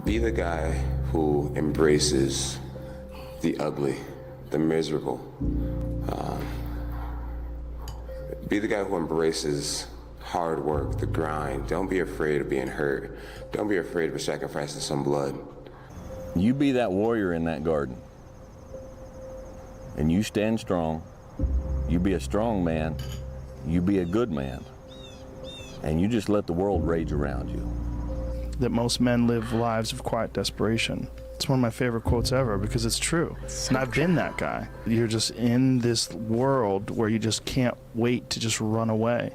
Be the guy who embraces the ugly, the miserable. Be the guy who embraces hard work, the grind. Don't be afraid of being hurt. Don't be afraid of sacrificing some blood. You be that warrior in that garden. And you stand strong. You be a strong man. You be a good man. And you just let the world rage around you. That most men live lives of quiet desperation. It's one of my favorite quotes ever because it's true. And I've been that guy. You're just in this world where you just can't wait to just run away.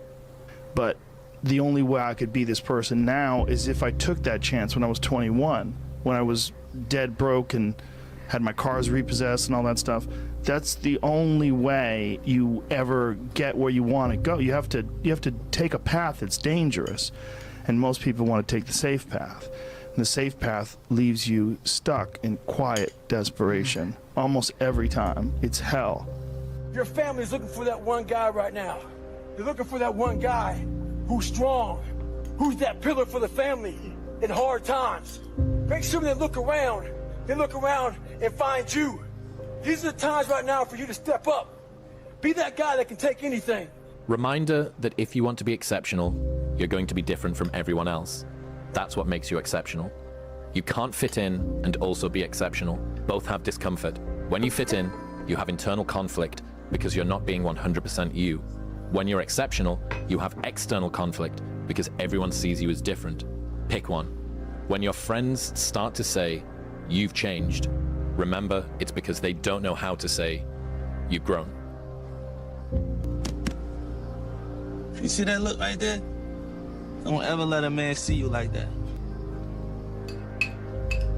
But the only way I could be this person now is if I took that chance when I was 21, when I was dead broke and had my cars repossessed and all that stuff. That's the only way you ever get where you want to go. You have to take a path that's dangerous. And most people want to take the safe path. And the safe path leaves you stuck in quiet desperation. Almost every time. It's hell. Your family's looking for that one guy right now. They're looking for that one guy who's strong, who's that pillar for the family in hard times. Make sure they look around and find you. These are the times right now for you to step up. Be that guy that can take anything. Reminder that if you want to be exceptional, you're going to be different from everyone else. That's what makes you exceptional. You can't fit in and also be exceptional. Both have discomfort. When you fit in, you have internal conflict because you're not being 100% you. When you're exceptional, you have external conflict because everyone sees you as different. Pick one. When your friends start to say, "You've changed," remember it's because they don't know how to say, "You've grown." You see that look right there? Don't ever let a man see you like that.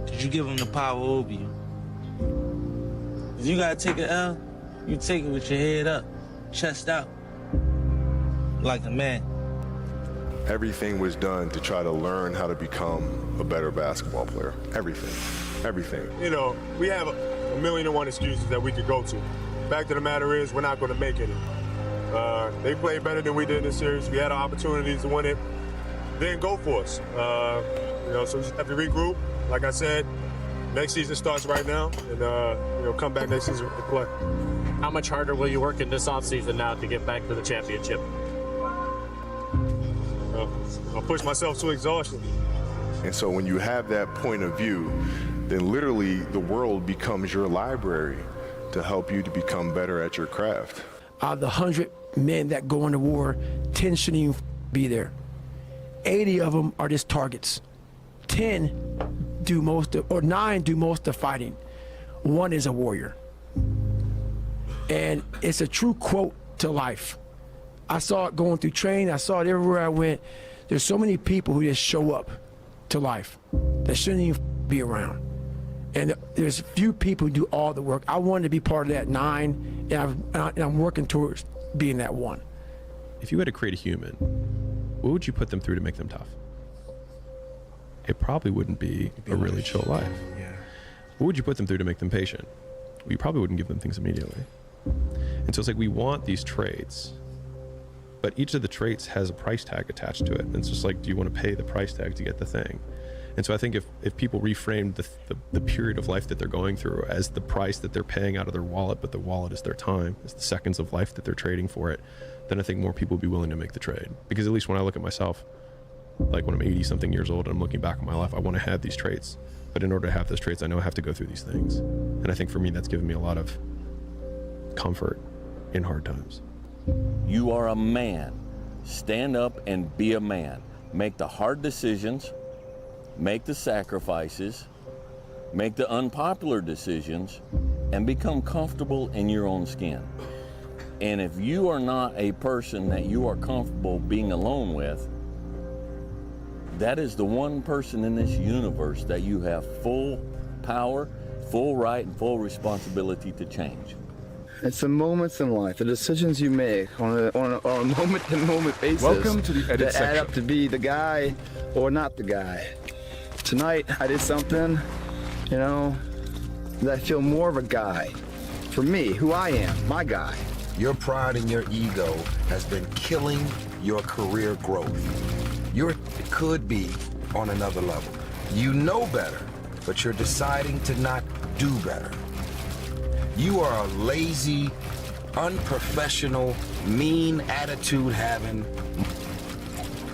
Cause you give him the power over you. If you gotta take an L, you take it with your head up, chest out, like a man. Everything was done to try to learn how to become a better basketball player. Everything. You know, we have a million and one excuses that we could go to. Fact of the matter is, we're not going to make it. They played better than we did in this series. We had our opportunities to win it. They didn't go for us. So we just have to regroup. Like I said, next season starts right now, and come back next season to play. How much harder will you work in this offseason now to get back to the championship? I'll push myself to exhaustion. And so when you have that point of view, then literally the world becomes your library to help you to become better at your craft. Out of the 100 men that go into war, 10 shouldn't even be there. 80 of them are just targets. 10 do most of, or 9 do most of the fighting. 1 is a warrior. And it's a true quote to life. I saw it going through training, I saw it everywhere I went. There's so many people who just show up to life that shouldn't even be around. And there's few people who do all the work. I wanted to be part of that 9, and I'm working towards being that 1. If you had to create a human, what would you put them through to make them tough? It probably wouldn't be a really chill life. Yeah. What would you put them through to make them patient? Well, you probably wouldn't give them things immediately. And so it's like we want these traits, but each of the traits has a price tag attached to it. And it's just like, do you want to pay the price tag to get the thing? And so I think if people reframed the period of life that they're going through as the price that they're paying out of their wallet, but the wallet is their time, it's the seconds of life that they're trading for it, then I think more people would be willing to make the trade. Because at least when I look at myself, like when I'm 80 something years old and I'm looking back on my life, I want to have these traits. But in order to have those traits, I know I have to go through these things. And I think for me, that's given me a lot of comfort in hard times. You are a man. Stand up and be a man. Make the hard decisions, make the sacrifices, make the unpopular decisions, and become comfortable in your own skin. And if you are not a person that you are comfortable being alone with, that is the one person in this universe that you have full power, full right, and full responsibility to change. It's the moments in life, the decisions you make on a moment-to-moment basis. Welcome to the edit that section. add up to be the guy or not the guy. Tonight, I did something, that I feel more of a guy. For me, who I am, my guy. Your pride and your ego has been killing your career growth. You could be on another level. You know better, but you're deciding to not do better. You are a lazy, unprofessional, mean attitude having.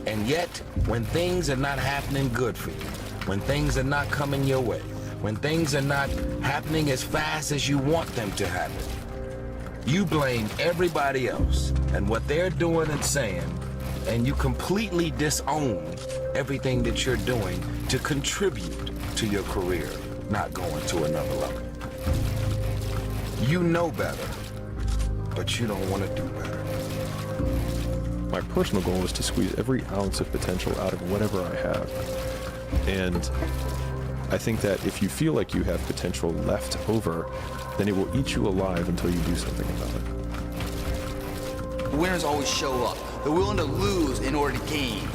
And yet, when things are not happening good for you, when things are not coming your way, when things are not happening as fast as you want them to happen, you blame everybody else and what they're doing and saying, and you completely disown everything that you're doing to contribute to your career not going to another level. You know better, but you don't want to do better. My personal goal is to squeeze every ounce of potential out of whatever I have. And I think that if you feel like you have potential left over, then it will eat you alive until you do something about it. Winners always show up. They're willing to lose in order to gain.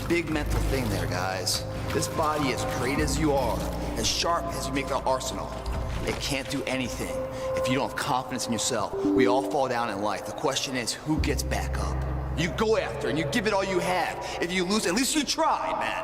Big mental thing there, guys. This body, as great as you are, as sharp as you make the arsenal, it can't do anything if you don't have confidence in yourself. We all fall down in life. The question is, who gets back up? You go after and you give it all you have. If you lose, at least you tried, man.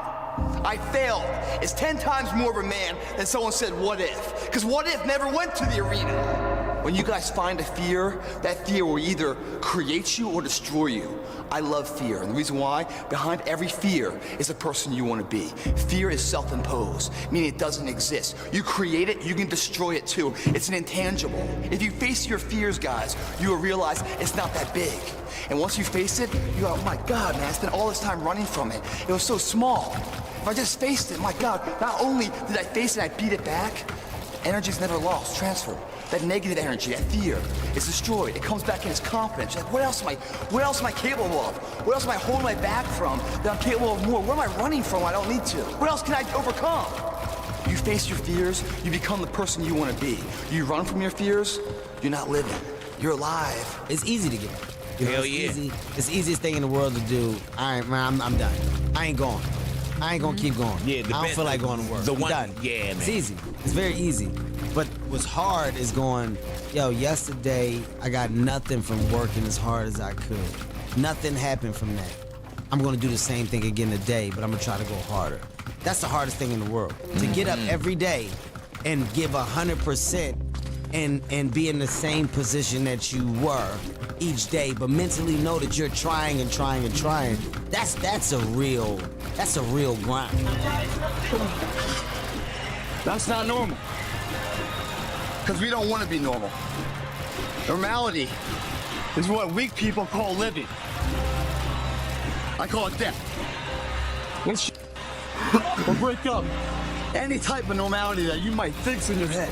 I failed. It's 10 times more of a man than someone said, what if? Because what if never went to the arena. When you guys find a fear, that fear will either create you or destroy you. I love fear, and the reason why, behind every fear is a person you want to be. Fear is self-imposed, meaning it doesn't exist. You create it, you can destroy it too. It's an intangible. If you face your fears, guys, you will realize it's not that big. And once you face it, you go, oh my God, man, I spent all this time running from it. It was so small. If I just faced it, my God, not only did I face it, I beat it back, energy's never lost, transferred. That negative energy, that fear, is destroyed. It comes back in as confidence. You're like, what else am I capable of? What else am I holding my back from that I'm capable of more? Where am I running from I don't need to? What else can I overcome? You face your fears, you become the person you want to be. You run from your fears, you're not living. You're alive. It's easy to get. Hell it's yeah. Easy. It's the easiest thing in the world to do. All right, man, I'm done. I ain't going. I ain't gonna keep going. Yeah, I don't feel like going to work. The I'm one, done. yeah, man. It's easy. It's very easy. But what's hard is going, yo, yesterday I got nothing from working as hard as I could. Nothing happened from that. I'm gonna do the same thing again today, but I'm gonna try to go harder. That's the hardest thing in the world. To get up every day and give 100% and be in the same position that you were each day, but mentally know that you're trying and trying and trying. That's a real grind. That's not normal. Because we don't want to be normal. Normality is what weak people call living. I call it death. Or break up any type of normality that you might think's in your head.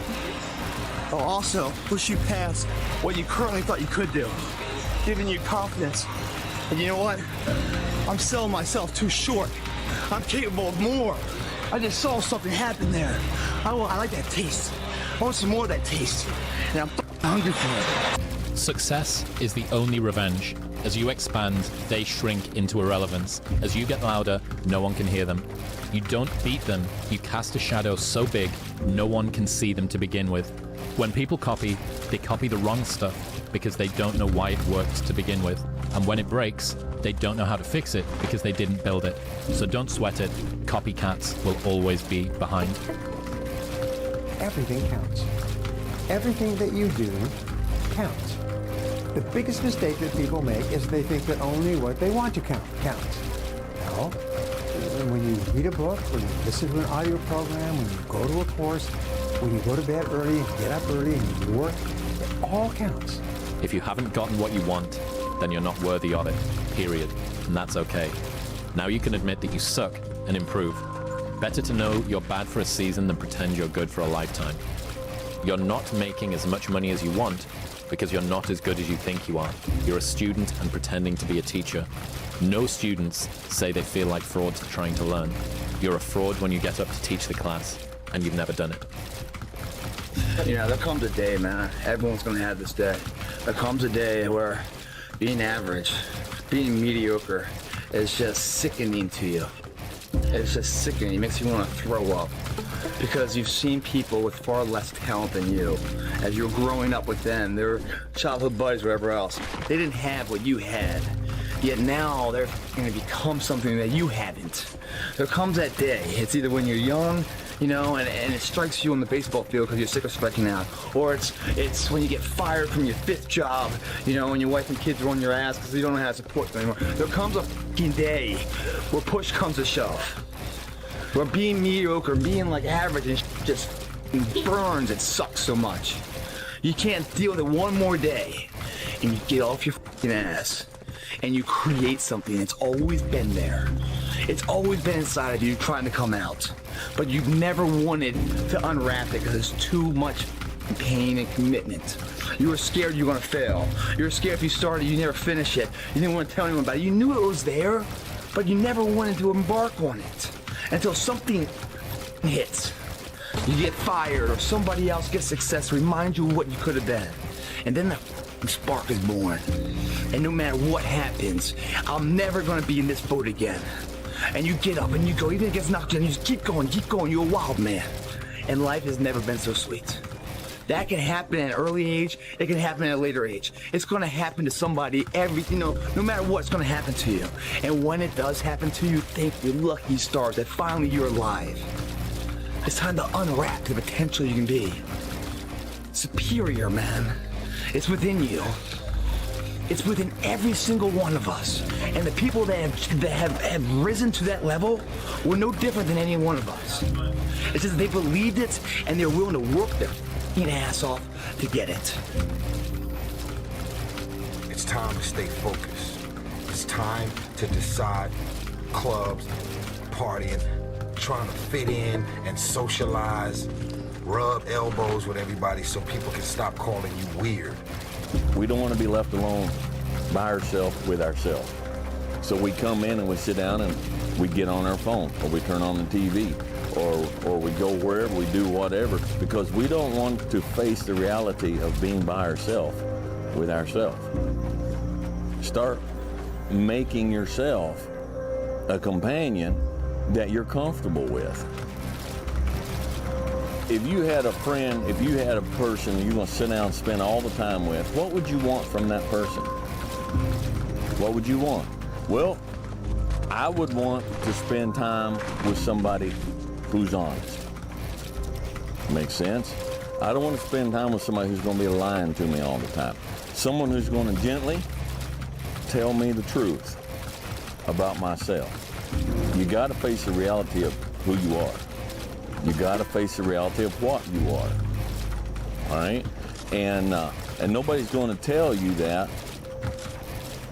Or also push you past what you currently thought you could do, giving you confidence. And you know what? I'm selling myself too short. I'm capable of more. I just saw something happen there. I like that taste. I want some more of that taste. And I'm hungry for it. Success is the only revenge. As you expand, they shrink into irrelevance. As you get louder, no one can hear them. You don't beat them, you cast a shadow so big, no one can see them to begin with. When people copy, they copy the wrong stuff because they don't know why it worked to begin with. And when it breaks, they don't know how to fix it because they didn't build it. So don't sweat it. Copycats will always be behind. Everything counts. Everything that you do counts. The biggest mistake that people make is they think that only what they want to count counts. No. When you read a book, when you listen to an audio program, when you go to a course, when you go to bed early and get up early and you work, it all counts. If you haven't gotten what you want, then you're not worthy of it, period. And that's okay. Now you can admit that you suck and improve. Better to know you're bad for a season than pretend you're good for a lifetime. You're not making as much money as you want because you're not as good as you think you are. You're a student and pretending to be a teacher. No students say they feel like frauds trying to learn. You're a fraud when you get up to teach the class and you've never done it. You know, there comes a day, man. Everyone's gonna have this day. There comes a day where being average, being mediocre is just sickening to you. It's just sickening. It makes you want to throw up. Because you've seen people with far less talent than you. As you're growing up with them, their childhood buddies, whatever else, they didn't have what you had. Yet now they're going to become something that you haven't. There comes that day. It's either when you're young, you know, and it strikes you on the baseball field because you're sick of striking out, or it's when you get fired from your 5th job, you know, and your wife and kids are on your ass because you don't know how to support them anymore. There comes a fucking day where push comes to shove, where being mediocre, being like average and just burns and sucks so much. You can't deal with it one more day, and you get off your fucking ass, and you create something that's always been there. It's always been inside of you trying to come out, but you've never wanted to unwrap it because it's too much pain and commitment. You were scared you were gonna fail. You were scared if you started, you never finish it. You didn't want to tell anyone about it. You knew it was there, but you never wanted to embark on it until something hits. You get fired or somebody else gets success, remind you of what you could have been. And then the spark is born. And no matter what happens, I'm never gonna be in this boat again. And you get up and you go, even if it gets knocked down, you just keep going, you're a wild man. And life has never been so sweet. That can happen at an early age, it can happen at a later age. It's gonna happen to somebody, no matter what, it's gonna happen to you. And when it does happen to you, thank your lucky stars that finally you're alive. It's time to unwrap the potential you can be. Superior, man. It's within you. It's within every single one of us. And the people that have risen to that level were no different than any one of us. It's just they believed it and they're willing to work their f***ing ass off to get it. It's time to stay focused. It's time to decide clubs, partying, trying to fit in and socialize, rub elbows with everybody so people can stop calling you weird. We don't want to be left alone by ourselves with ourselves. So we come in and we sit down and we get on our phone, or we turn on the TV, or we go wherever, we do whatever, because we don't want to face the reality of being by ourselves with ourselves. Start making yourself a companion that you're comfortable with. If you had a friend, if you had a person you're going to sit down and spend all the time with, what would you want from that person? What would you want? Well, I would want to spend time with somebody who's honest. Makes sense? I don't want to spend time with somebody who's going to be lying to me all the time. Someone who's going to gently tell me the truth about myself. You got to face the reality of who you are. You got to face the reality of what you are. All right? And nobody's going to tell you that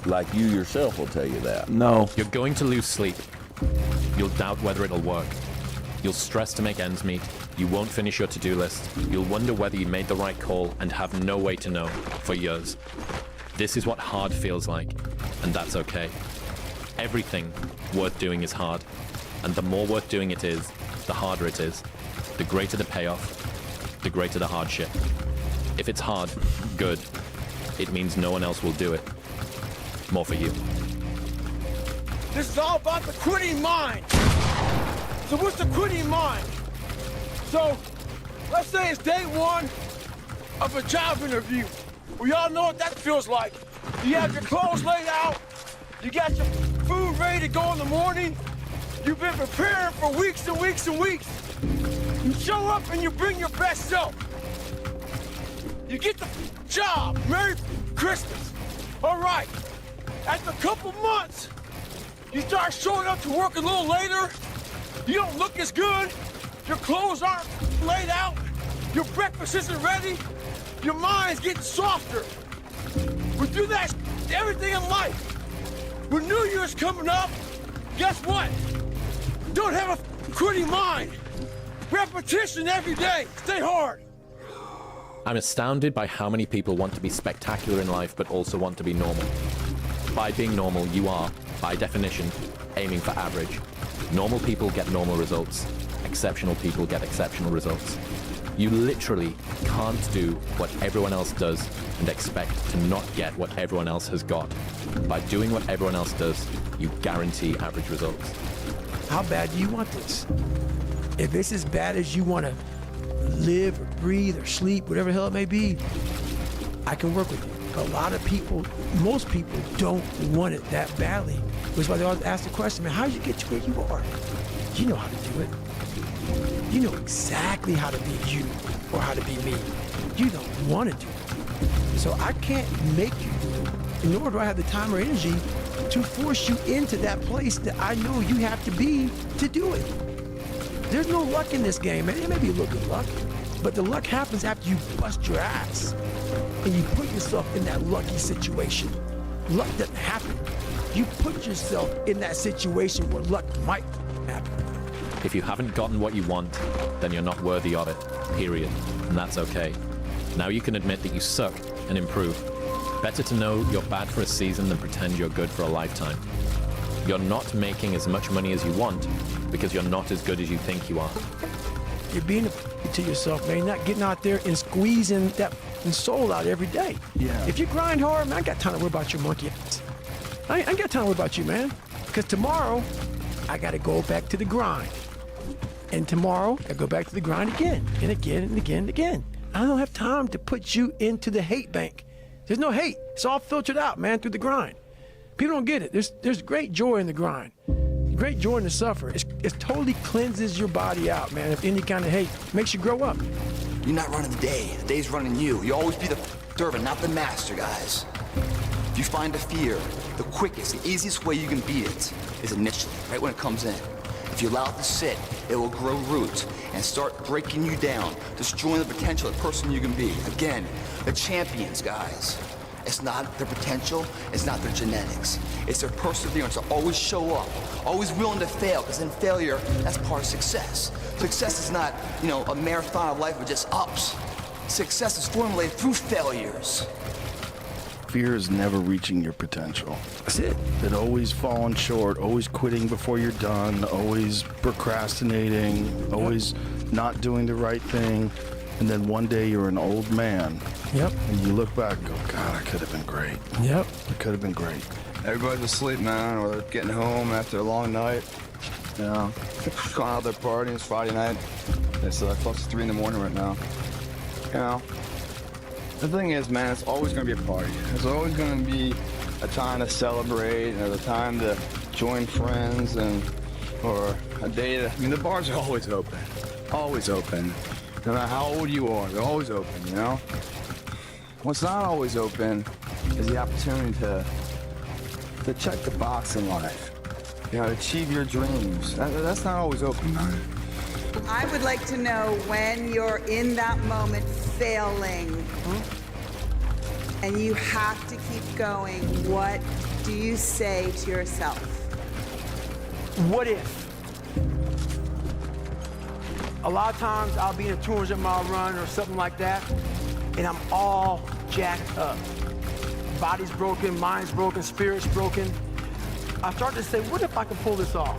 like you yourself will tell you that. No. You're going to lose sleep. You'll doubt whether it'll work. You'll stress to make ends meet. You won't finish your to-do list. You'll wonder whether you made the right call and have no way to know for years. This is what hard feels like, and that's okay. Everything worth doing is hard, and the more worth doing it is, the harder it is. The greater the payoff, the greater the hardship. If it's hard, good. It means no one else will do it. More for you. This is all about the quitting mind. So what's the quitting mind? So let's say it's day one of a job interview. We all know what that feels like. You have your clothes laid out. You got your food ready to go in the morning. You've been preparing for weeks and weeks and weeks. You show up and you bring your best self. You get the job. Merry Christmas. All right. After a couple months, you start showing up to work a little later. You don't look as good. Your clothes aren't laid out. Your breakfast isn't ready. Your mind's getting softer. We do that everything in life. When New Year's coming up, guess what? Don't have a quitting mind. Repetition every day. Stay hard. I'm astounded by how many people want to be spectacular in life but also want to be normal. By being normal, you are, by definition, aiming for average. Normal people get normal results. Exceptional people get exceptional results. You literally can't do what everyone else does and expect to not get what everyone else has got. By doing what everyone else does, you guarantee average results. How bad do you want this? If it's as bad as you want to live or breathe or sleep, whatever the hell it may be, I can work with you. But a lot of people, most people don't want it that badly. Which is why they always ask the question, man, how did you get to where you are? You know how to do it. You know exactly how to be you or how to be me. You don't want to do it. So I can't make you do it, nor do I have the time or energy to force you into that place that I know you have to be to do it. There's no luck in this game, man. It may be a little bit of luck, but the luck happens after you bust your ass and you put yourself in that lucky situation. Luck doesn't happen. You put yourself in that situation where luck might happen. If you haven't gotten what you want, then you're not worthy of it, period. And that's okay. Now you can admit that you suck and improve. Better to know you're bad for a season than pretend you're good for a lifetime. You're not making as much money as you want because you're not as good as you think you are. You're being to yourself, man. You're not getting out there and squeezing that soul out every day. Yeah. If you grind hard, man, I ain't got time to worry about your monkey ass. I ain't got time to worry about you, man. Because tomorrow, I got to go back to the grind. And tomorrow, I go back to the grind again and again and again and again. I don't have time to put you into the hate bank. There's no hate. It's all filtered out, man, through the grind. People don't get it. There's great joy in the grind. Great joy in the suffer. It totally cleanses your body out, man, of any kind of hate. Makes you grow up. You're not running the day. The day's running you. You always be the servant, not the master, guys. If you find a fear, the quickest, the easiest way you can beat it is initially, right when it comes in. If you allow it to sit, it will grow roots and start breaking you down, destroying the potential of the person you can be. Again, the champions, guys. It's not their potential, it's not their genetics. It's their perseverance to always show up, always willing to fail, because in failure, that's part of success. Success is not, a marathon of life with just ups. Success is formulated through failures. Fear is never reaching your potential. That's it. That always falling short, always quitting before you're done, always procrastinating, always not doing the right thing. And then one day you're an old man. Yep. And you look back and go, God, I could have been great. Yep. I could have been great. Everybody's asleep, man, or they're getting home after a long night. Going out there partying. It's Friday night. It's close to 3 in the morning right now. The thing is, man, it's always going to be a party. There's always going to be a time to celebrate and a time to join friends or a day to... the bars are always open. Always open. No matter how old you are, they're always open, What's not always open is the opportunity to check the box in life. To achieve your dreams. That's not always open, man. I would like to know when you're in that moment failing and you have to keep going, what do you say to yourself? What if? A lot of times I'll be in a 200-mile run or something like that, and I'm all jacked up. Body's broken, mind's broken, spirit's broken. I start to say, what if I can pull this off?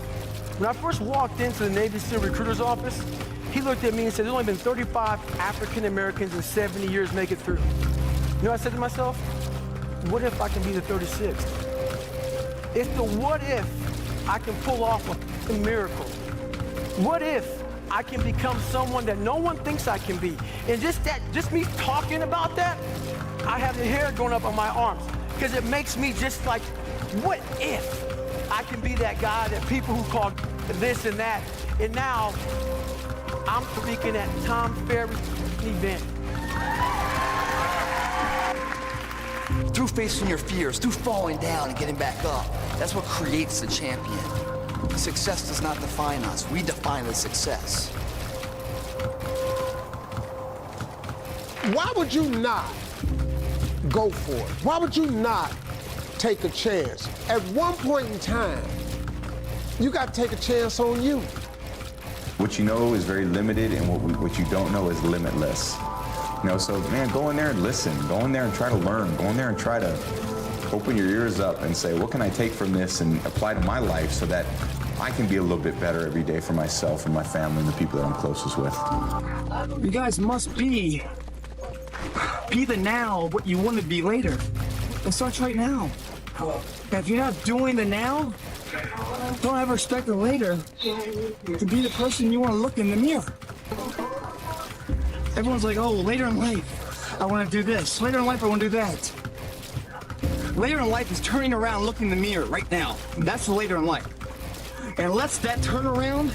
When I first walked into the Navy SEAL recruiter's office, he looked at me and said, there's only been 35 African Americans in 70 years make it through. You know what I said to myself? What if I can be the 36th? It's the what if I can pull off a miracle. What if I can become someone that no one thinks I can be? And just me talking about that, I have the hair going up on my arms because it makes me just like, what if I can be that guy that people who call this and that, and now I'm speaking at Tom Ferry's event. Through facing your fears, through falling down and getting back up, that's what creates the champion. Success does not define us. We define the success. Why would you not go for it? Why would you not take a chance? At one point in time, you got to take a chance on you. What you know is very limited, and what you don't know is limitless. So man, go in there and listen. Go in there and try to learn. Go in there and try to open your ears up and say, what can I take from this and apply to my life so that I can be a little bit better every day for myself and my family and the people that I'm closest with. You guys must be the now what you want to be later. It starts right now. If you're not doing the now, don't ever expect the later to be the person you want to look in the mirror. Everyone's like, oh, later in life, I want to do this. Later in life, I want to do that. Later in life is turning around, looking in the mirror right now. That's later in life. And unless that turnaround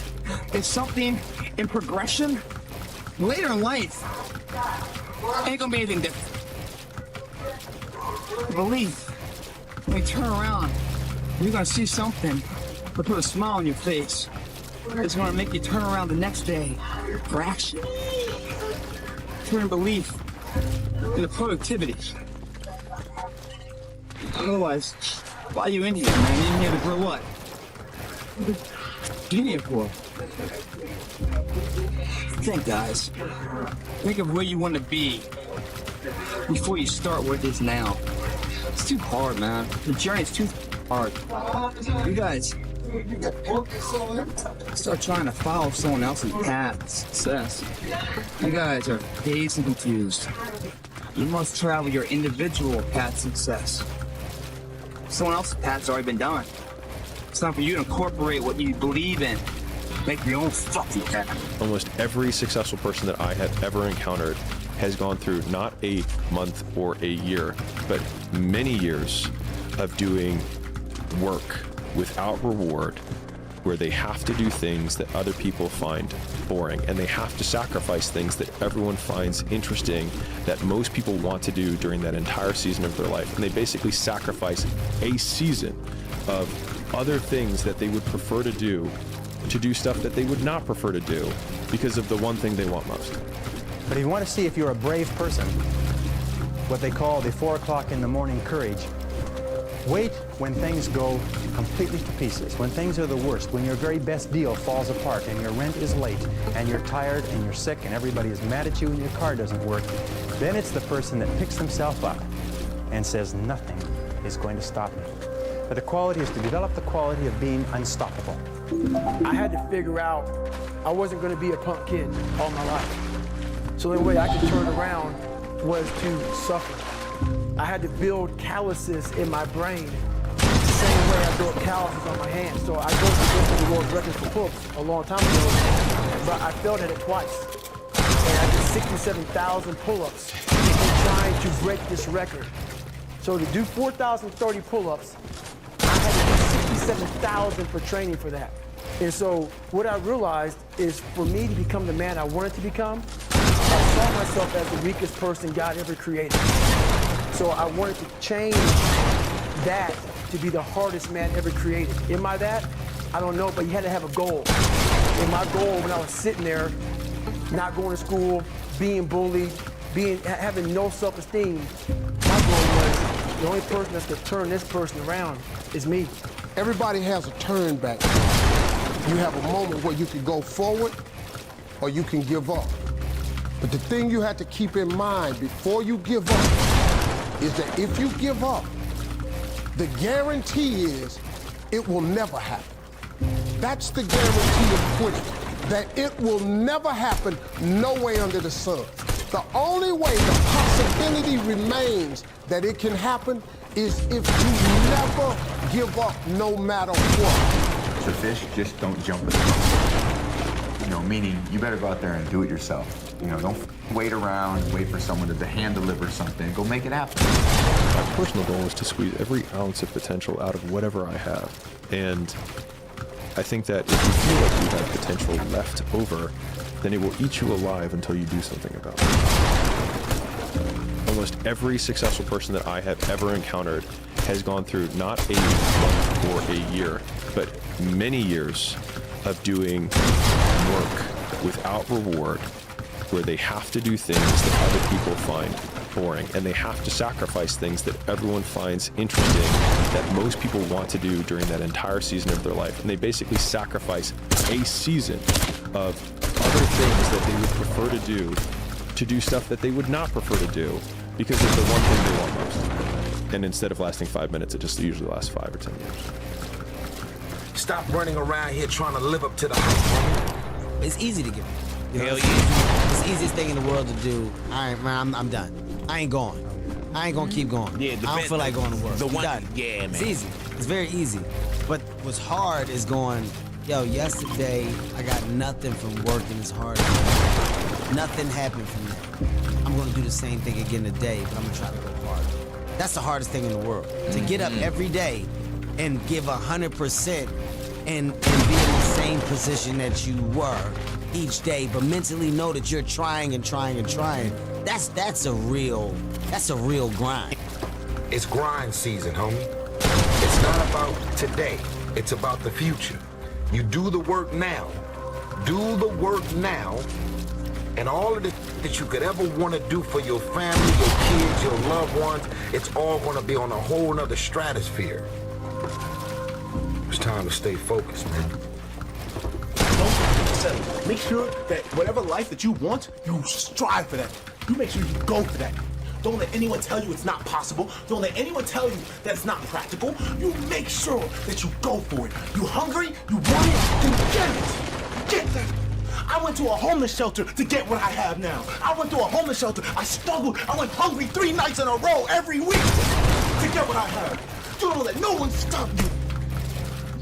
is something in progression, later in life ain't gonna be anything different. Belief, when you turn around, you're gonna see something that put a smile on your face. It's gonna make you turn around the next day for action. Turn belief into productivity. Otherwise, why are you in here, man? You in here to grow what? What are you in here for? Think, guys. Think of where you want to be before you start where it is now. It's too hard, man. The journey's too hard. You guys start trying to follow someone else's path to success. You guys are dazed and confused. You must travel your individual path to success. Someone else's path's already been done. It's time for you to incorporate what you believe in. Make your own fucking path. Almost every successful person that I have ever encountered has gone through not a month or a year, but many years of doing work without reward, where they have to do things that other people find boring, and they have to sacrifice things that everyone finds interesting, that most people want to do during that entire season of their life. And they basically sacrifice a season of other things that they would prefer to do stuff that they would not prefer to do because of the one thing they want most. But if you want to see if you're a brave person, what they call the 4 o'clock in the morning courage, wait when things go completely to pieces, when things are the worst, when your very best deal falls apart and your rent is late and you're tired and you're sick and everybody is mad at you and your car doesn't work. Then it's the person that picks themselves up and says, nothing is going to stop me. But the quality is to develop the quality of being unstoppable. I had to figure out I wasn't going to be a punk kid all my life. So the only way I could turn around was to suffer. I had to build calluses in my brain the same way I built calluses on my hands. So I go to the world records for pull-ups a long time ago, but I failed at it twice. And I did 67,000 pull-ups trying to break this record. So to do 4,030 pull-ups, I had to do 67,000 for training for that. And so what I realized is for me to become the man I wanted to become, I saw myself as the weakest person God ever created. So I wanted to change that to be the hardest man ever created. Am I that? I don't know, but you had to have a goal. And my goal when I was sitting there, not going to school, being bullied, having no self-esteem, my goal was the only person that's gonna turn this person around is me. Everybody has a turn back. You have a moment where you can go forward or you can give up. But the thing you have to keep in mind before you give up is that if you give up, the guarantee is it will never happen. That's the guarantee of quitting, that it will never happen no way under the sun. The only way the possibility remains that it can happen is if you never give up no matter what. So fish, just don't jump in the boat. You know, meaning you better go out there and do it yourself. You know, don't wait around, wait for someone to hand deliver something. Go make it happen. My personal goal is to squeeze every ounce of potential out of whatever I have. And I think that if you feel like you have potential left over, then it will eat you alive until you do something about it. Almost every successful person that I have ever encountered has gone through not a month or a year, but many years of doing work without reward, where they have to do things that other people find boring, and they have to sacrifice things that everyone finds interesting, that most people want to do during that entire season of their life. And they basically sacrifice a season of other things that they would prefer to do stuff that they would not prefer to do because of the one thing they want most. And instead of lasting 5 minutes, it just usually lasts 5 or 10 years. Stop running around here trying to live up to the hype. It's easy to give up. You know, it's the easiest thing in the world to do. All right, man, I'm done. I ain't going. I ain't gonna keep going. Yeah, I don't feel like going to work. The one, done. yeah, man. It's easy. It's very easy. But what's hard is going, yo, yesterday I got nothing from working as hard. Nothing happened from that. I'm gonna do the same thing again today, but I'm gonna try to go harder. That's the hardest thing in the world. To get up every day and give 100% and be in the same position that you were each day, but mentally know that you're trying and trying and trying. That's a real grind. It's grind season, homie. It's not about today. It's about the future. You do the work now. Do the work now, and all of the that you could ever want to do for your family, your kids, your loved ones, it's all going to be on a whole nother stratosphere. It's time to stay focused, man. Make sure that whatever life that you want, you strive for that. You make sure you go for that. Don't let anyone tell you it's not possible. Don't let anyone tell you that it's not practical. You make sure that you go for it. You hungry, you want it, then get it. Get that. I went to a homeless shelter to get what I have now. I went to a homeless shelter. I struggled. I went hungry 3 nights in a row every week to get what I have. You don't let no one stop you.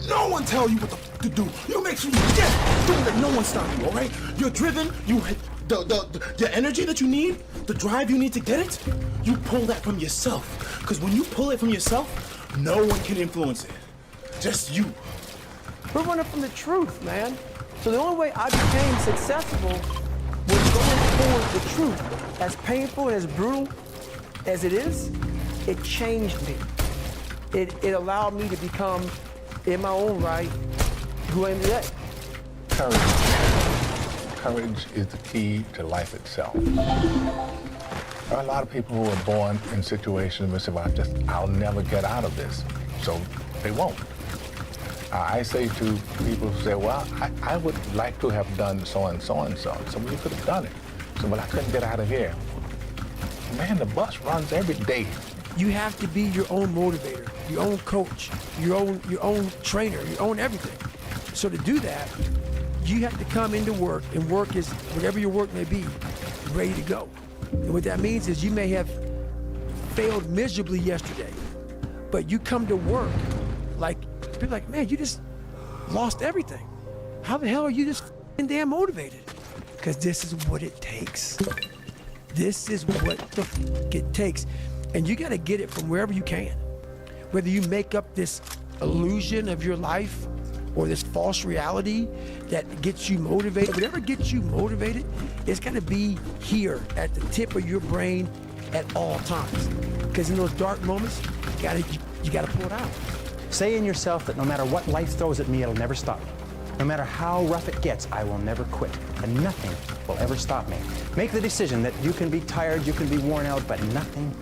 No one tell you what to do. You make sure you get it. Don't let no one stop you, all right? You're driven. You the energy that you need, the drive you need to get it, you pull that from yourself. Because when you pull it from yourself, no one can influence it. Just you. We're running from the truth, man. So the only way I became successful was going towards the truth. As painful and as brutal as it is, it changed me. It allowed me to become, in my own right, who I am today. Courage is the key to life itself. There are a lot of people who are born in situations where they say, well, I'll never get out of this. So they won't. I say to people who say, well, I would like to have done so and so and so. So you could have done it. So, well, I couldn't get out of here. Man, the bus runs every day. You have to be your own motivator, your own coach, your own trainer, your own everything. So to do that, you have to come into work, and work is, whatever your work may be, ready to go. And what that means is you may have failed miserably yesterday, but you come to work like, people like, man, you just lost everything. How the hell are you just damn motivated? Because this is what it takes. This is what it takes. And you got to get it from wherever you can. Whether you make up this illusion of your life or this false reality that gets you motivated, whatever gets you motivated, it's got to be here at the tip of your brain at all times. Because in those dark moments, you got to pull it out. Say in yourself that no matter what life throws at me, it'll never stop me. No matter how rough it gets, I will never quit, and nothing will ever stop me. Make the decision that you can be tired, you can be worn out, but nothing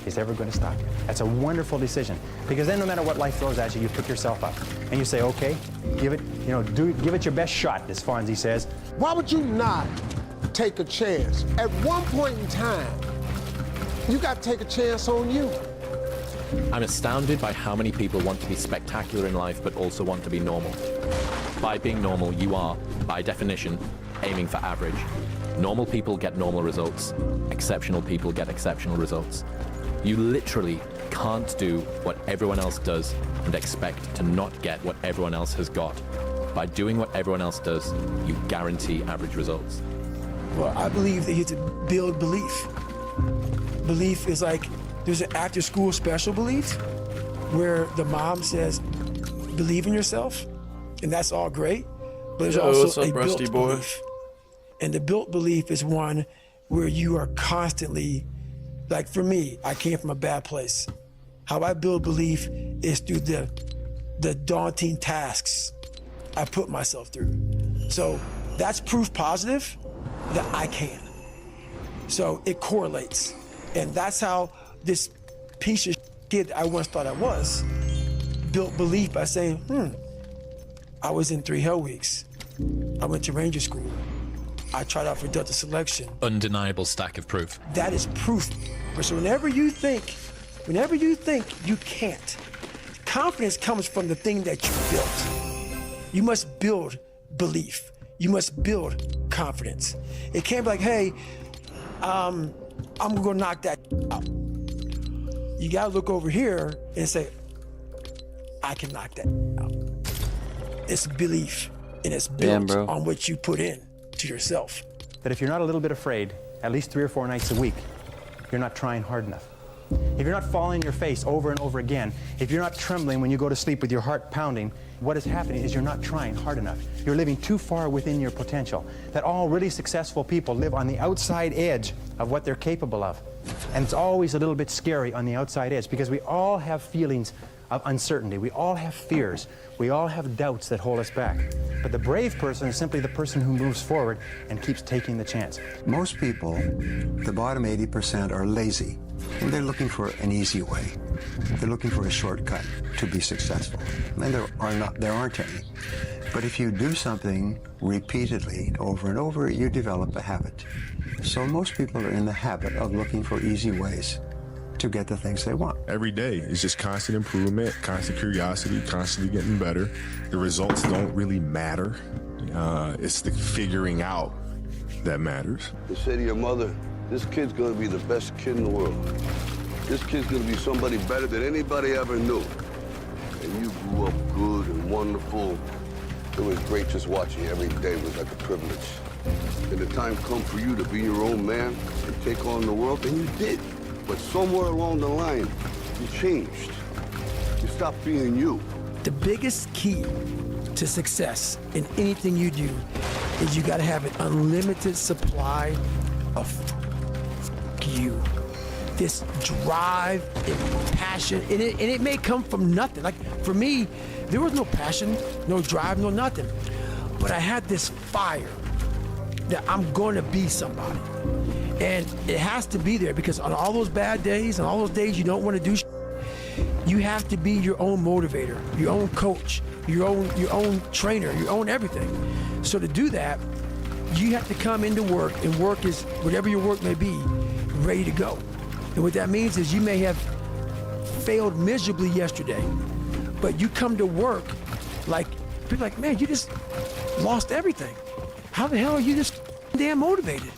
is ever going to stop you. That's a wonderful decision, because then no matter what life throws at you, you pick yourself up and you say, okay, give it your best shot, as Fonzie says. Why would you not take a chance? At one point in time, you got to take a chance on you. I'm astounded by how many people want to be spectacular in life but also want to be normal. By being normal, you are, by definition, aiming for average. Normal people get normal results. Exceptional people get exceptional results. You literally can't do what everyone else does and expect to not get what everyone else has got. By doing what everyone else does, you guarantee average results. Well, I believe that you have to build belief. Belief is like, there's an after-school special belief where the mom says, believe in yourself, and that's all great, but there's also a built belief. And the built belief is one where you are constantly, like for me, I came from a bad place. How I build belief is through the daunting tasks I put myself through. So that's proof positive that I can. So it correlates. And that's how this piece of kid I once thought I was built belief by saying, I was in 3 Hell Weeks. I went to Ranger School. I tried out for Delta Selection. Undeniable stack of proof. That is proof. So whenever you think you can't, confidence comes from the thing that you built. You must build belief. You must build confidence. It can't be like, hey, I'm gonna knock that out. You gotta look over here and say, I can knock that out. It's belief, and it's built on what you put in to yourself. That if you're not a little bit afraid, at least 3 or 4 nights a week, you're not trying hard enough. if you're not falling on your face over and over again, if you're not trembling when you go to sleep with your heart pounding, what is happening is you're not trying hard enough. You're living too far within your potential. That all really successful people live on the outside edge of what they're capable of. And it's always a little bit scary on the outside edge because we all have feelings of uncertainty. We all have fears. We all have doubts that hold us back. But the brave person is simply the person who moves forward and keeps taking the chance. Most people, the bottom 80%, are lazy, and they're looking for an easy way. They're looking for a shortcut to be successful, and there aren't any. But if you do something repeatedly, over and over, you develop a habit. So most people are in the habit of looking for easy ways to get the things they want. Every day is just constant improvement, constant curiosity, constantly getting better. The results don't really matter. It's the figuring out that matters. You say to your mother, this kid's gonna be the best kid in the world. This kid's gonna be somebody better than anybody ever knew. And you grew up good and wonderful. It was great just watching you every day. It was like a privilege. And the time come for you to be your own man and take on the world, and you did. But somewhere along the line, you changed. You stopped being you. The biggest key to success in anything you do is you gotta have an unlimited supply of you. This drive and passion, and it may come from nothing. Like for me, there was no passion, no drive, no nothing. But I had this fire that I'm gonna be somebody. And it has to be there because on all those bad days and all those days you don't want to do you have to be your own motivator, your own coach, your own trainer, your own everything. So to do that, you have to come into work, and work is, whatever your work may be, ready to go. And what that means is you may have failed miserably yesterday, but you come to work like, people are like, man, you just lost everything. How the hell are you this damn motivated?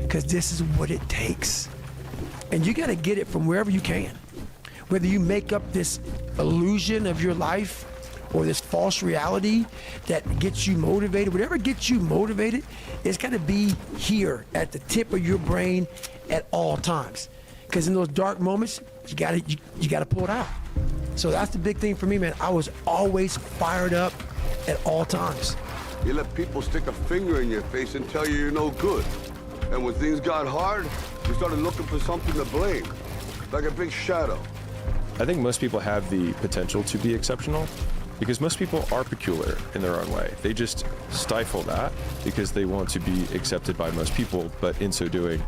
Because this is what it takes. And you got to get it from wherever you can. Whether you make up this illusion of your life or this false reality that gets you motivated, whatever gets you motivated, it's got to be here at the tip of your brain at all times. Because in those dark moments, you got to pull it out. So that's the big thing for me, man. I was always fired up at all times. You let people stick a finger in your face and tell you you're no good. And when things got hard, you started looking for something to blame, like a big shadow. I think most people have the potential to be exceptional because most people are peculiar in their own way. They just stifle that because they want to be accepted by most people, but in so doing,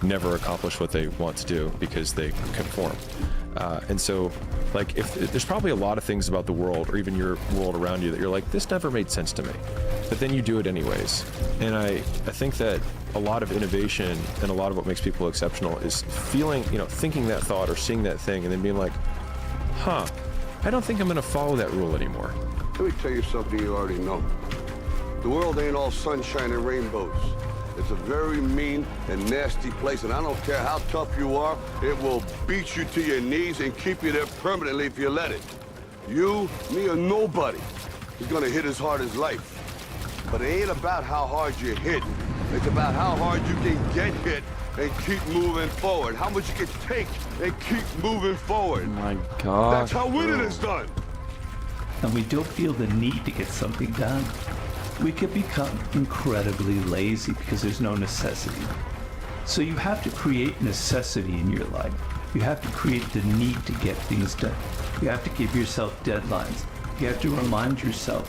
never accomplish what they want to do because they conform. And so, like, if there's probably a lot of things about the world or even your world around you that you're like, this never made sense to me, but then you do it anyways. And I think that a lot of innovation and a lot of what makes people exceptional is feeling, thinking that thought or seeing that thing and then being like, I don't think I'm gonna follow that rule anymore. Let me tell you something you already know. The world ain't all sunshine and rainbows. It's a very mean and nasty place, and I don't care how tough you are, it will beat you to your knees and keep you there permanently if you let it. You, me, or nobody is gonna hit as hard as life. But it ain't about how hard you hit. It's about how hard you can get hit and keep moving forward. How much you can take and keep moving forward. Oh my God. That's how winning is done. And we don't feel the need to get something done. We could become incredibly lazy because there's no necessity. So you have to create necessity in your life. You have to create the need to get things done. You have to give yourself deadlines. You have to remind yourself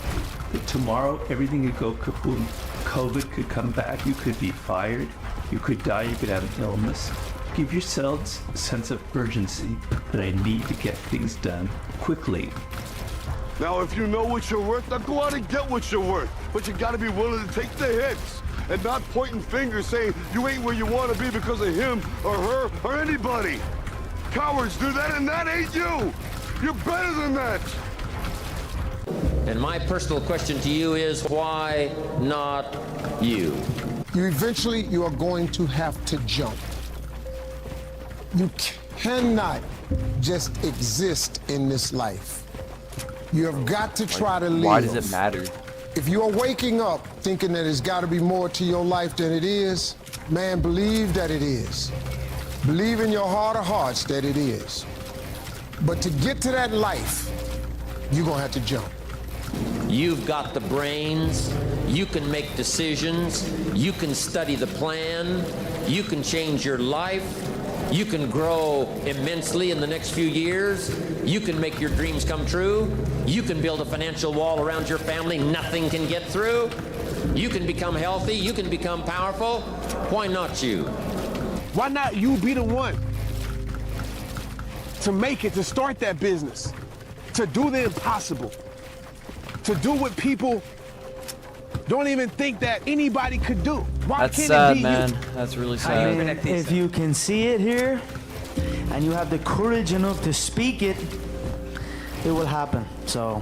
that tomorrow everything could go kaboom. COVID could come back, you could be fired, you could die, you could have an illness. Give yourselves a sense of urgency that I need to get things done quickly. Now, if you know what you're worth, now go out and get what you're worth. But you gotta be willing to take the hits and not pointing fingers saying you ain't where you wanna be because of him or her or anybody. Cowards do that, and that ain't you. You're better than that. And my personal question to you is, why not you? Eventually, you are going to have to jump. You cannot just exist in this life. You have got to try to live. Why does it matter? If you are waking up thinking that there's got to be more to your life than it is, man, believe that it is. Believe in your heart of hearts that it is. But to get to that life, you're gonna have to jump. You've got the brains, you can make decisions, you can study the plan, you can change your life, you can grow immensely in the next few years, you can make your dreams come true, you can build a financial wall around your family nothing can get through, you can become healthy, you can become powerful. Why not you? Why not you be the one to make it, to start that business, to do the impossible, to do what people don't even think that anybody could do? Why That's can't sad, it be man. you? That's really I sad. mean, if you can see it here, and you have the courage enough to speak it, it will happen. So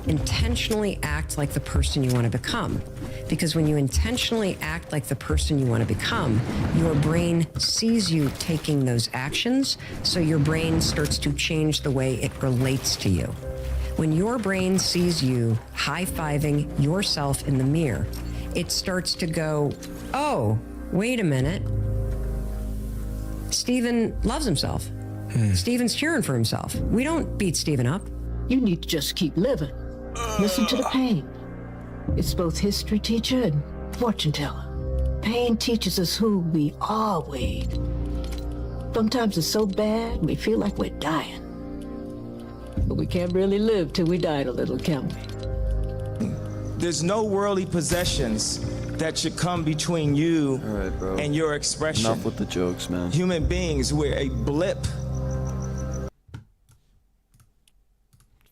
intentionally act like the person you want to become. Because when you intentionally act like the person you want to become, your brain sees you taking those actions, so your brain starts to change the way it relates to you. When your brain sees you high-fiving yourself in the mirror, it starts to go, oh, wait a minute. Steven loves himself. Steven's cheering for himself. We don't beat Steven up. You need to just keep living. Listen to the pain. It's both history teacher and fortune teller. Pain teaches us who we are, Wade. Sometimes it's so bad, we feel like we're dying. But we can't really live till we die a little, can we? There's no worldly possessions that should come between you and your expression. Enough with the jokes, man. Human beings, we're a blip.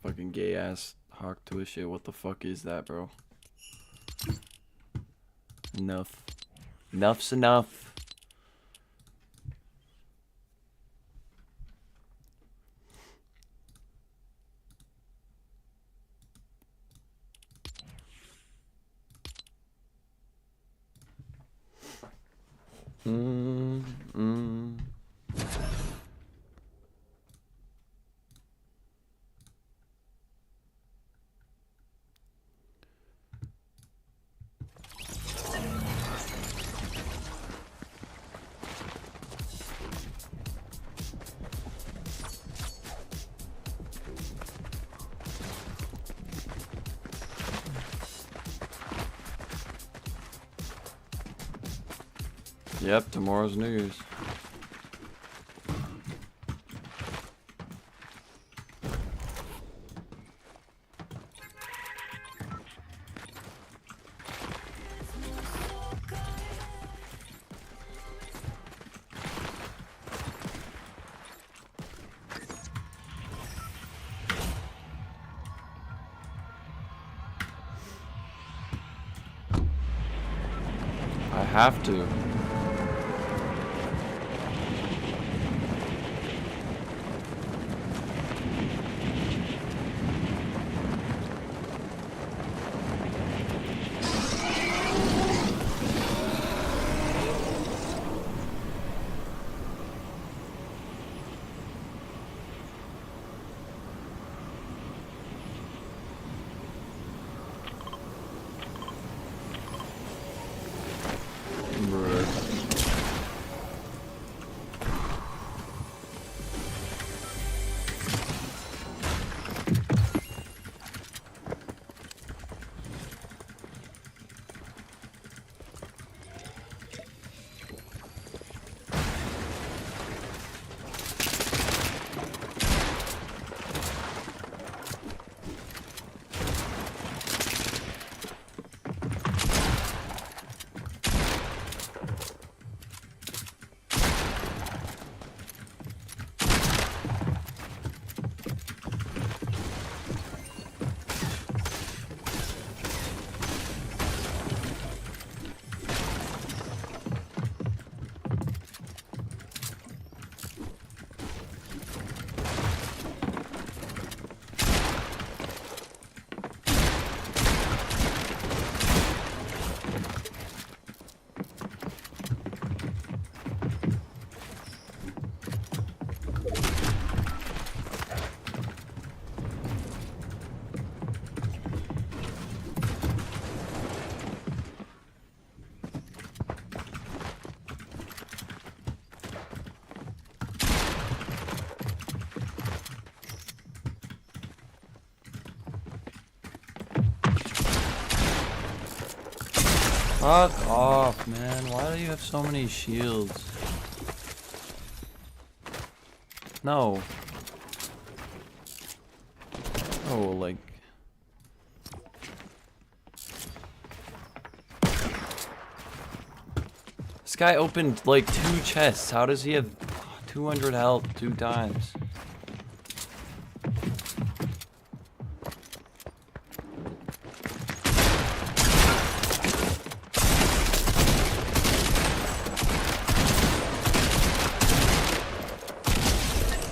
Fucking gay ass Hawk Tuah shit. What the fuck is that, bro? Enough. Enough's enough. Yep, tomorrow's New Year's. I have to. Bruh. Fuck off, man. Why do you have so many shields? No. Oh, like... This guy opened like 2 chests. How does he have 200 health 2 times?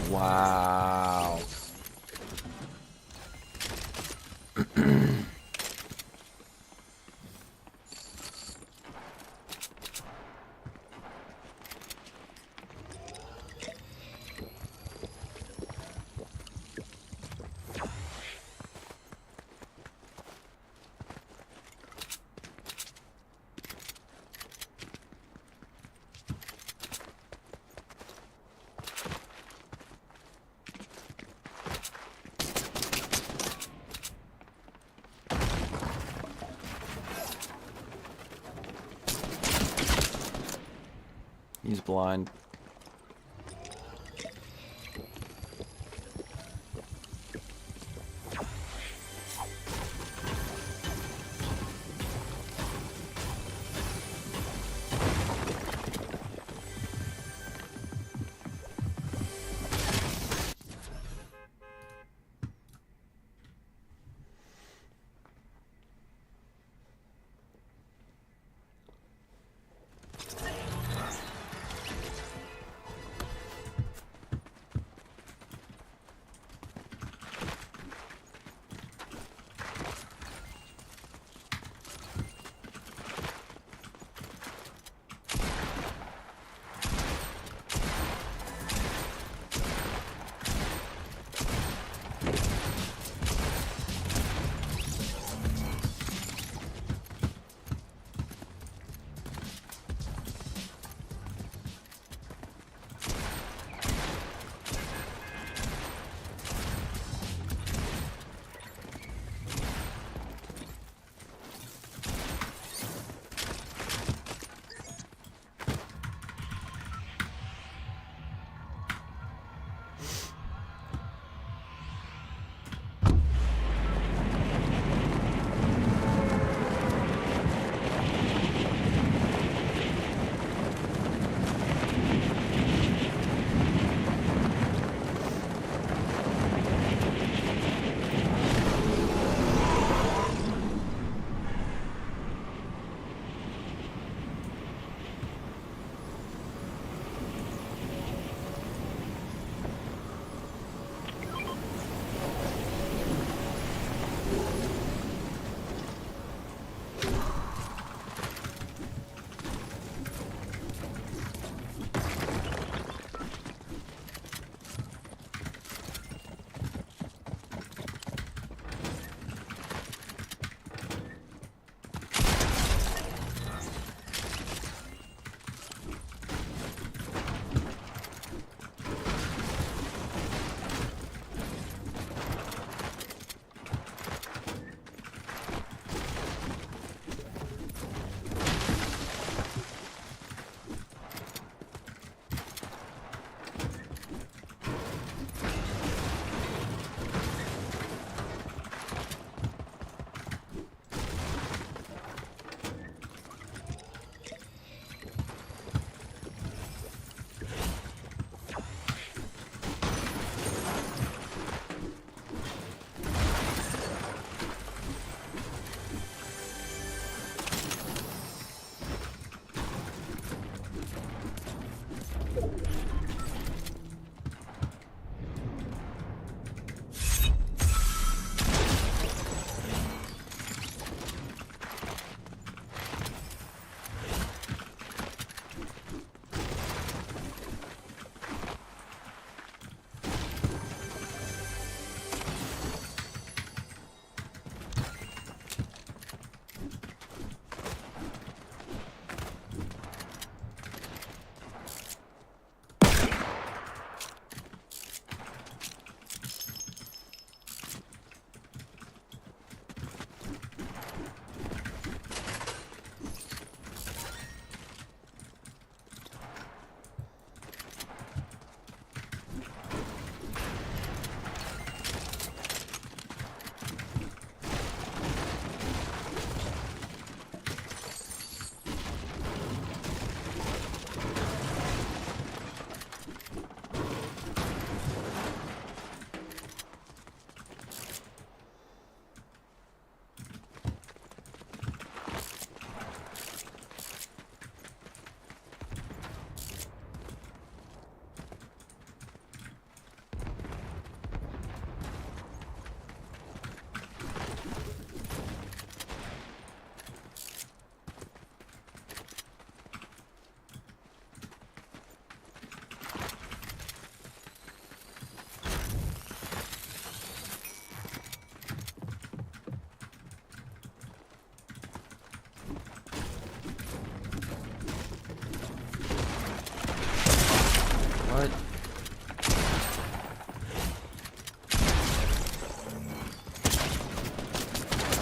Wow. He's blind.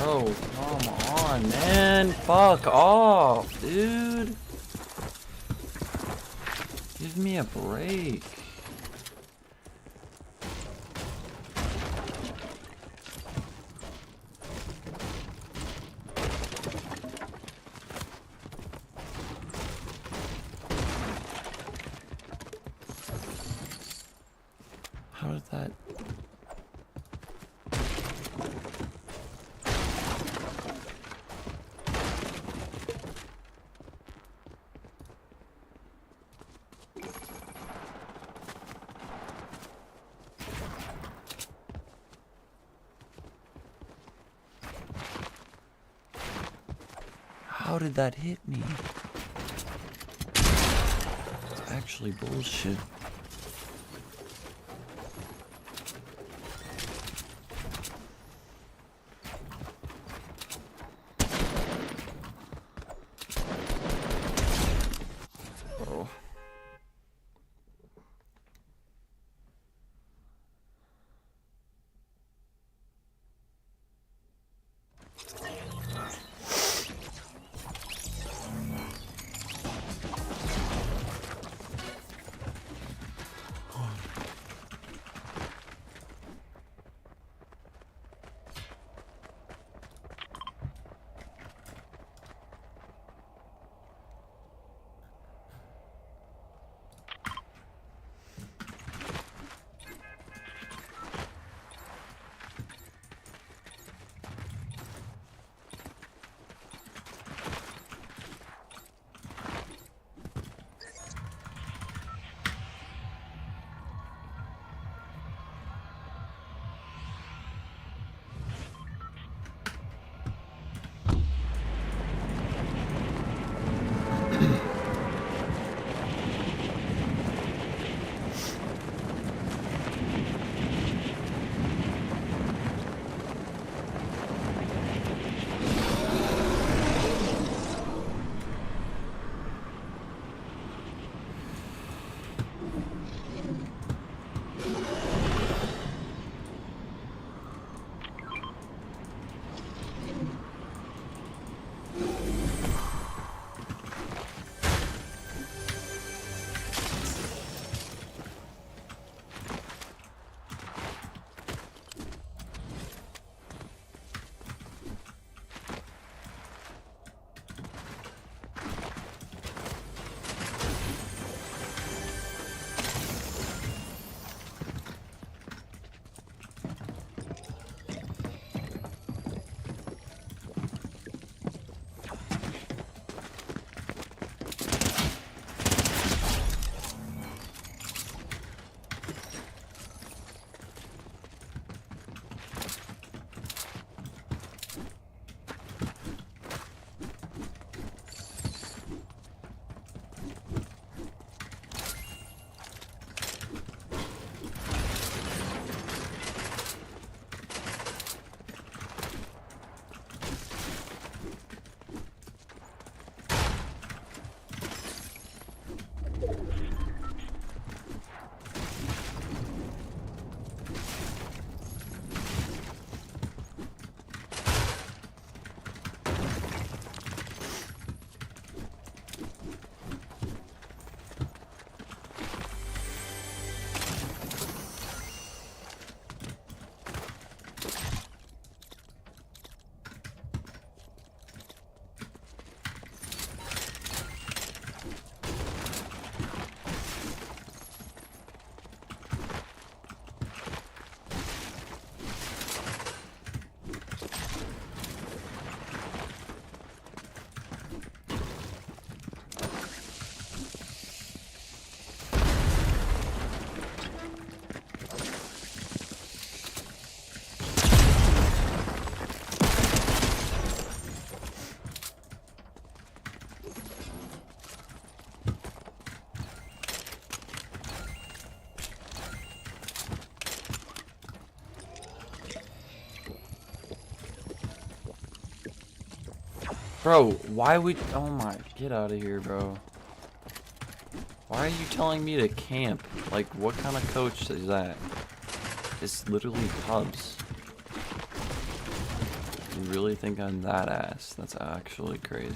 Oh, come on, man. Fuck off, dude. Give me a break. How did that... How did that hit me? It's actually bullshit. Oh. Bro, why would... Oh my... Get out of here, bro. Why are you telling me to camp? Like, what kind of coach is that? It's literally pubs. really think I'm that ass? That's actually crazy.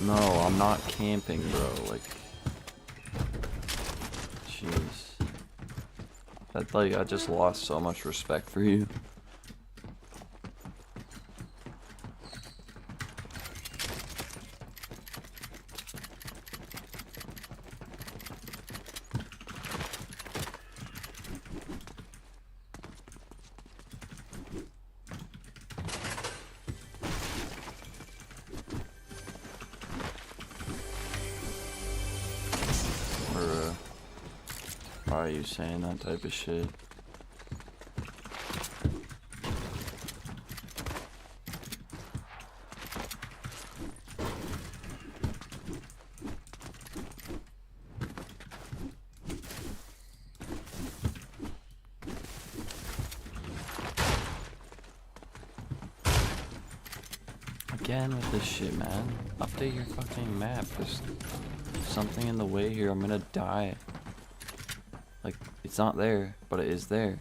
No, I'm not camping, bro. Like, jeez. That, like, I just lost so much respect for you. Why are you saying that type of shit? Again with this shit, man. Update your fucking map. There's something in the way here. I'm gonna die. Like, it's not there, but it is there.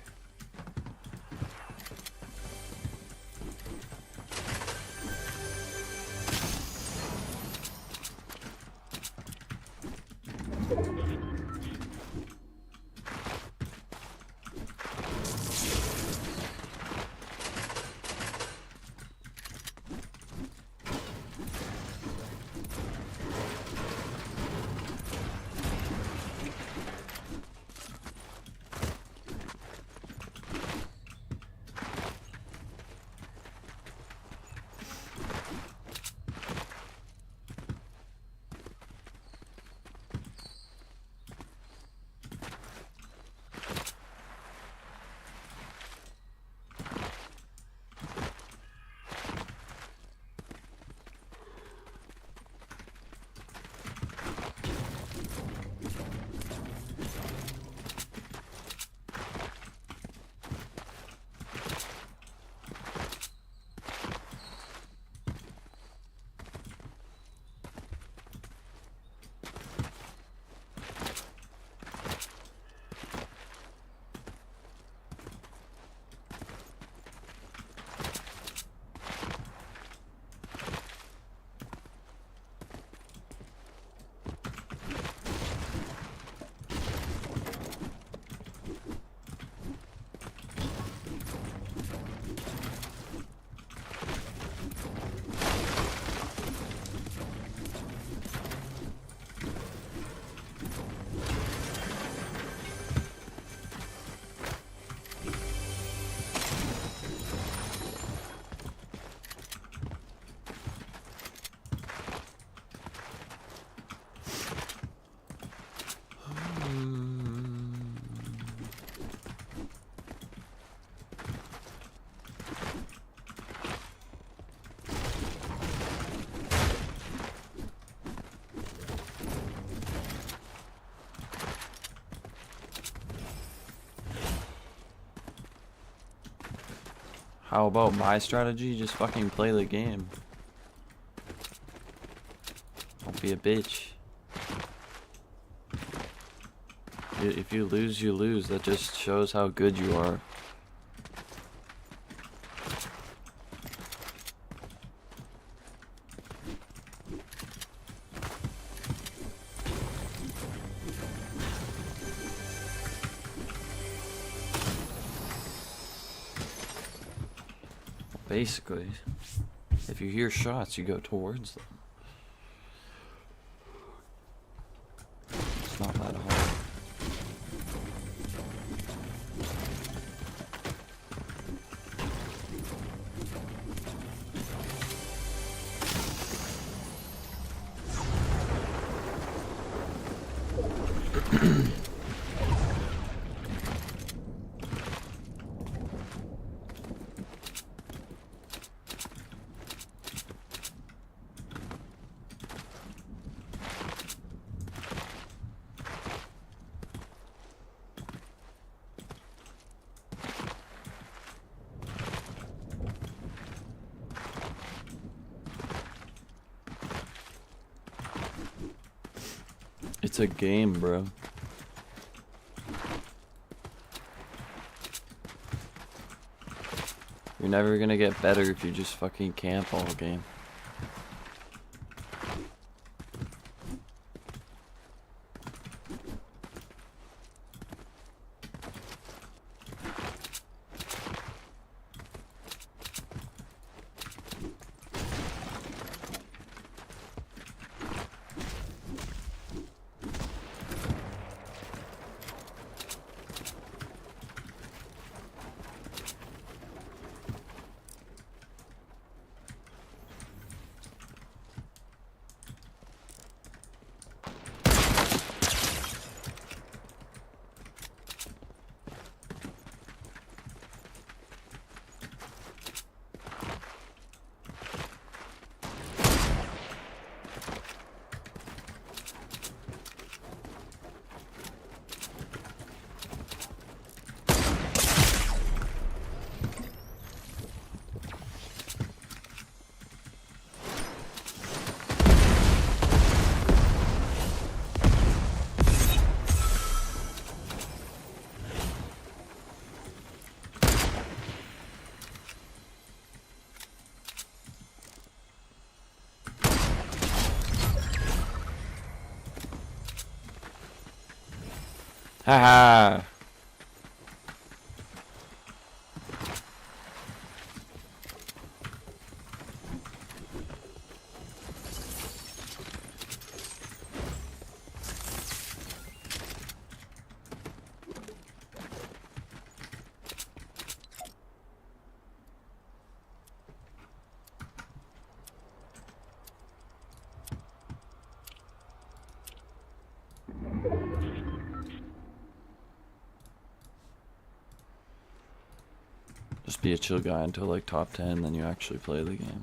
How about my strategy? Just fucking play the game. Don't be a bitch. If you lose, you lose. That just shows how good you are. Basically, if you hear shots, you go towards them. It's not that hard. It's a game, bro. You're never gonna get better if you just fucking camp all game. Haha. Just be a chill guy until like top 10, then you actually play the game.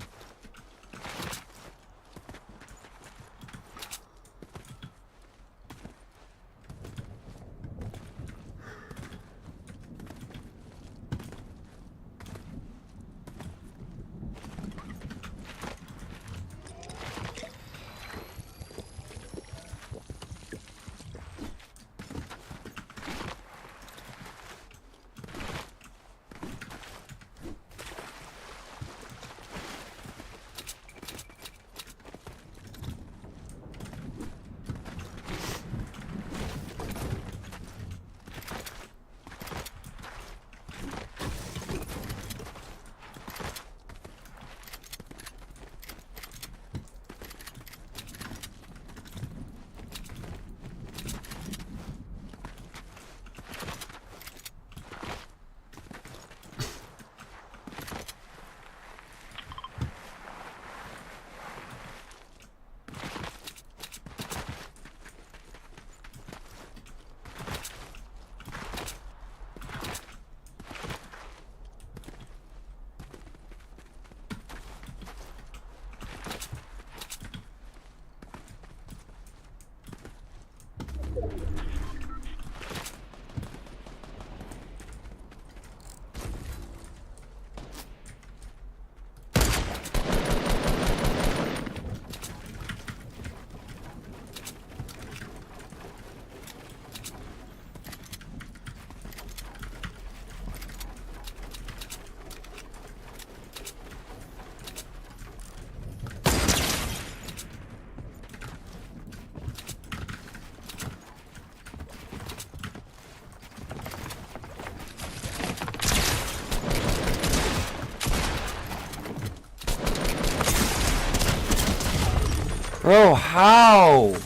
Bro, how?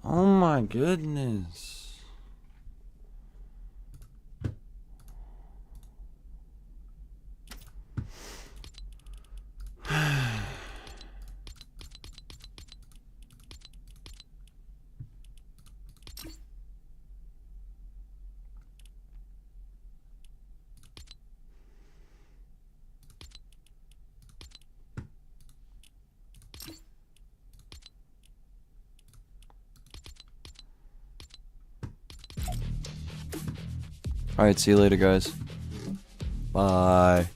Oh my goodness. Alright, see you later, guys. Bye.